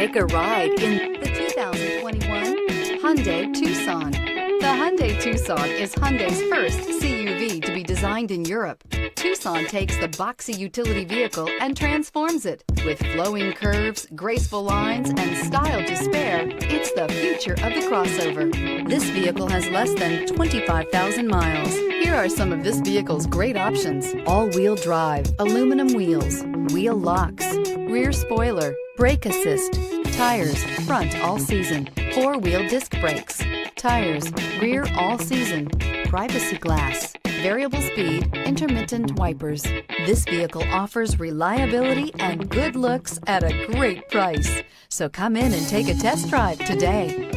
Take a ride in the 2021 Hyundai Tucson. The Hyundai Tucson is Hyundai's first CUV to be designed in Europe. Tucson takes the boxy utility vehicle and transforms it. With flowing curves, graceful lines, and style to spare, it's the future of the crossover. This vehicle has less than 25,000 miles. Here are some of this vehicle's great options: all-wheel drive, aluminum wheels, wheel locks, rear spoiler, brake assist, tires, front all season, four-wheel disc brakes, tires, rear all season, privacy glass, variable speed, intermittent wipers. This vehicle offers reliability and good looks at a great price. So come in and take a test drive today.